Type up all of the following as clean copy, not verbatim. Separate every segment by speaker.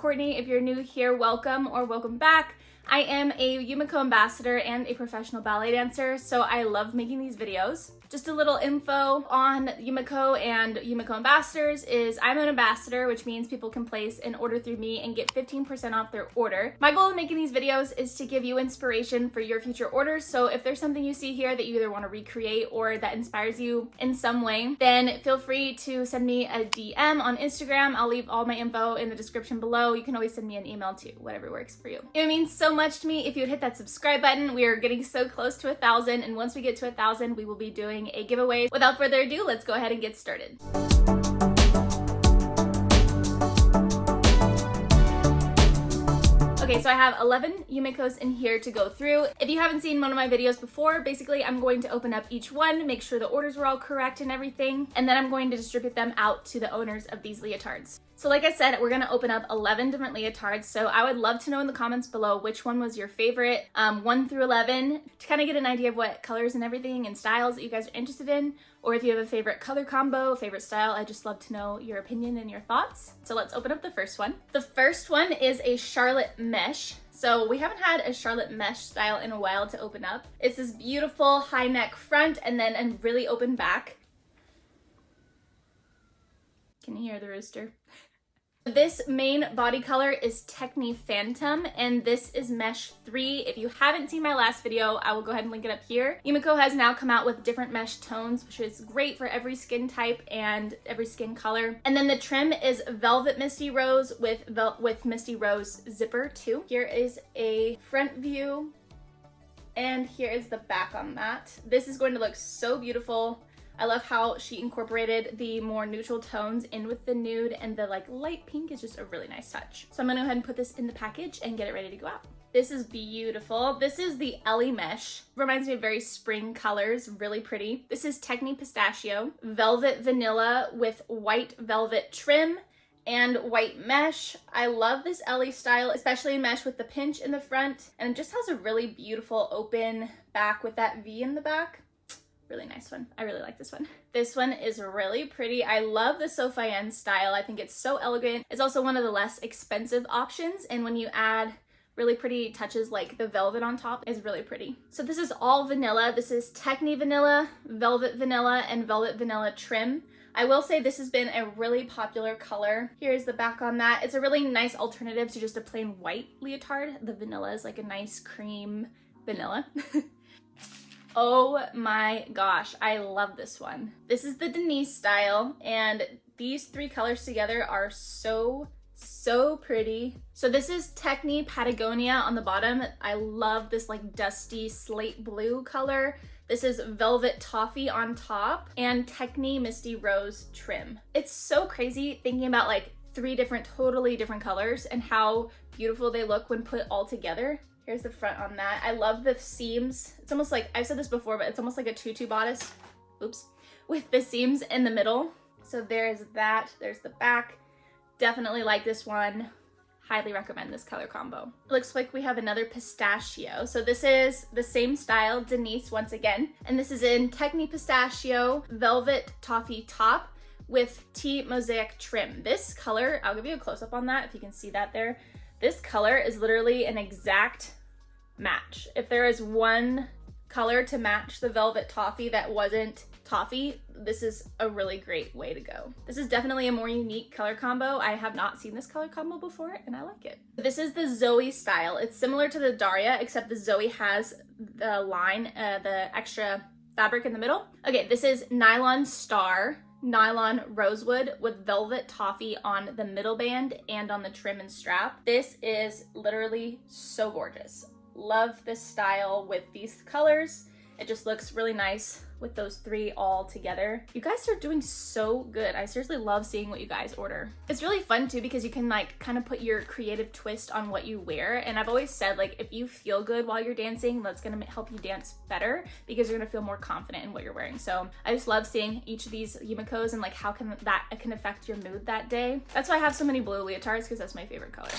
Speaker 1: Courtney. If you're new here, welcome or welcome back. I am a Yumiko ambassador and a professional ballet dancer, so I love making these videos. Just a little info on Yumiko and Yumiko ambassadors is I'm an ambassador, which means people can place an order through me and get 15% off their order. My goal in making these videos is to give you inspiration for your future orders. So if there's something you see here that you either want to recreate or that inspires you in some way, then feel free to send me a DM on Instagram. I'll leave all my info in the description below. You can always send me an email too, whatever works for you. It means so much to me if you would hit that subscribe button. We are getting so close to 1,000, and once we get to 1,000, we will be doing a giveaway. Without further ado, let's go ahead and get started. Okay, so I have 11 Yumikos in here to go through. If you haven't seen one of my videos before, basically I'm going to open up each one, make sure the orders were all correct and everything, and then I'm going to distribute them out to the owners of these leotards. So like I said, we're gonna open up 11 different leotards, so I would love to know in the comments below which one was your favorite, 1 through 11, to kind of get an idea of what colors and everything and styles that you guys are interested in, or if you have a favorite color combo, favorite style. I'd just love to know your opinion and your thoughts. So let's open up the first one. The first one is a Charlotte mesh. So we haven't had a Charlotte mesh style in a while to open up. It's this beautiful high neck front and then a really open back. Can you hear the rooster? This main body color is Techni Phantom, and this is mesh 3. If you haven't seen my last video, I will go ahead and link it up here. Yumiko has now come out with different mesh tones, which is great for every skin type and every skin color. And then the trim is Velvet Misty Rose with Misty Rose zipper too. Here is a front view, and here is the back on that. This is going to look so beautiful. I love how she incorporated the more neutral tones in with the nude, and the like light pink is just a really nice touch. So I'm gonna go ahead and put this in the package and get it ready to go out. This is beautiful. This is the Ellie mesh. Reminds me of very spring colors, really pretty. This is Techni Pistachio, Velvet Vanilla with white velvet trim and white mesh. I love this Ellie style, especially in mesh with the pinch in the front, and it just has a really beautiful open back with that V in the back. Really nice one. I really like this one. This one is really pretty. I love the Sofiane style. I think it's so elegant. It's also one of the less expensive options, and when you add really pretty touches like the velvet on top, is really pretty. So this is all vanilla. This is Techni Vanilla, Velvet Vanilla, and Velvet Vanilla trim. I will say this has been a really popular color. Here's the back on that. It's a really nice alternative to just a plain white leotard. The vanilla is like a nice cream vanilla. Oh my gosh, I love this one. This is the Denise style, and these 3 colors together are so pretty. So this is Techni Patagonia on the bottom. I love this like dusty slate blue color. This is Velvet Toffee on top, and Techni Misty Rose trim. It's so crazy thinking about like 3 totally different colors and how beautiful they look when put all together. Here's the front on that. I love the seams. It's almost like, I've said this before, but it's almost like a tutu bodice. Oops. With the seams in the middle. So there's that. There's the back. Definitely like this one. Highly recommend this color combo. It looks like we have another pistachio. So this is the same style, Denise once again. And this is in Techni Pistachio, Velvet Toffee top with tea mosaic trim. This color, I'll give you a close up on that if you can see that there. This color is literally an exact match. If there is one color to match the Velvet Toffee that wasn't toffee, this is a really great way to go. This is definitely a more unique color combo. I have not seen this color combo before, and I like it. This is the Zoe style. It's similar to the Daria, except the Zoe has the line, the extra fabric in the middle. Okay, this is Nylon Star. Nylon Rosewood with Velvet Toffee on the middle band and on the trim and strap. This is literally so gorgeous. Love this style with these colors. It just looks really nice with those 3 all together. You guys are doing so good. I seriously love seeing what you guys order. It's really fun too because you can like kind of put your creative twist on what you wear. And I've always said like if you feel good while you're dancing, that's gonna help you dance better because you're gonna feel more confident in what you're wearing. So I just love seeing each of these Yumikos and like how that can affect your mood that day. That's why I have so many blue leotards, because that's my favorite color.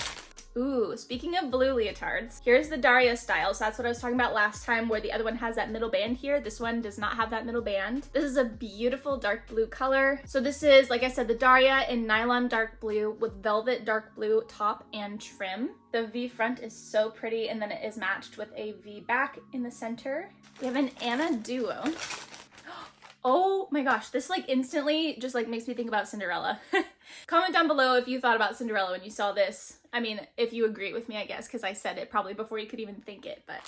Speaker 1: Ooh, speaking of blue leotards, here's the Daria style. So that's what I was talking about last time, where the other one has that middle band here. This one does not have that middle band. This is a beautiful dark blue color. So this is, like I said, the Daria in nylon dark blue with velvet dark blue top and trim. The V front is so pretty, and then it is matched with a V back in the center. We have an Anna duo. Oh my gosh, this like instantly just like makes me think about Cinderella. Comment down below if you thought about Cinderella when you saw this. I mean, if you agree with me, I guess, because I said it probably before you could even think it, but.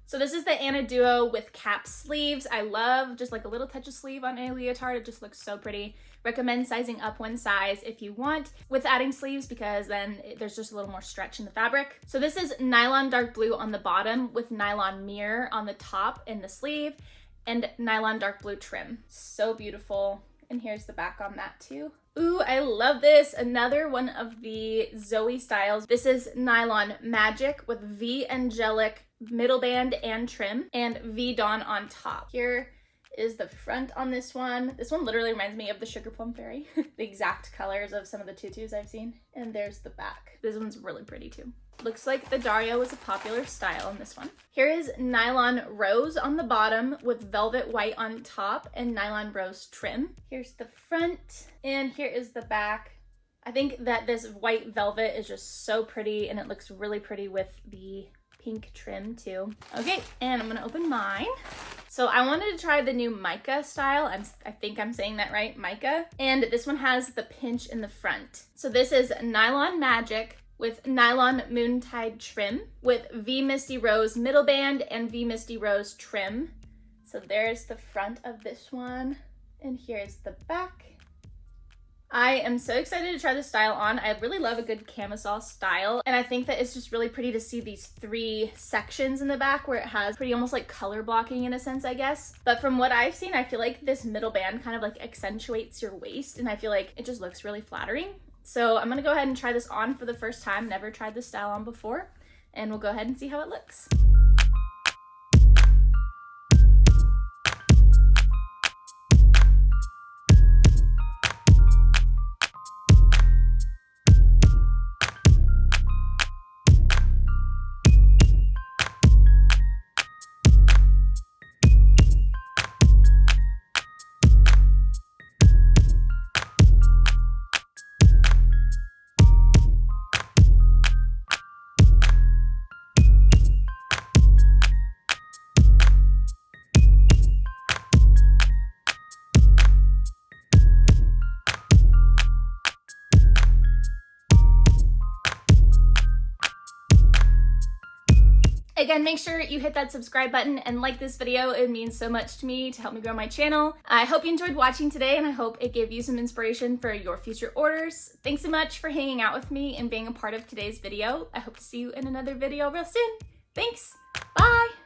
Speaker 1: So this is the Anna duo with cap sleeves. I love just like a little touch of sleeve on a leotard. It just looks so pretty. Recommend sizing up one size if you want with adding sleeves, because then there's just a little more stretch in the fabric. So this is nylon dark blue on the bottom with nylon mirror on the top in the sleeve, and nylon dark blue trim. So beautiful. And here's the back on that too. Ooh, I love this. Another one of the Zoe styles. This is nylon magic with V angelic middle band and trim, and V dawn on top. Here is the front on this one. This one literally reminds me of the Sugar Plum Fairy. The exact colors of some of the tutus I've seen. And there's the back. This one's really pretty too. Looks like the Daria was a popular style in this one. Here is nylon rose on the bottom with velvet white on top and nylon rose trim. Here's the front, and here is the back. I think that this white velvet is just so pretty, and it looks really pretty with the pink trim too. Okay, and I'm gonna open mine. So I wanted to try the new mica style. I think I'm saying that right, mica. And this one has the pinch in the front. So this is nylon magic with nylon moontide trim with V Misty Rose middle band and V Misty Rose trim. So there's the front of this one, and here's the back. I am so excited to try this style on. I really love a good camisole style, and I think that it's just really pretty to see these three sections in the back where it has pretty almost like color blocking in a sense, I guess. But from what I've seen, I feel like this middle band kind of like accentuates your waist, and I feel like it just looks really flattering. So I'm gonna go ahead and try this on for the first time. Never tried this style on before, and we'll go ahead and see how it looks. Again, make sure you hit that subscribe button and like this video. It means so much to me to help me grow my channel. I hope you enjoyed watching today, and I hope it gave you some inspiration for your future orders. Thanks so much for hanging out with me and being a part of today's video. I hope to see you in another video real soon. Thanks. Bye.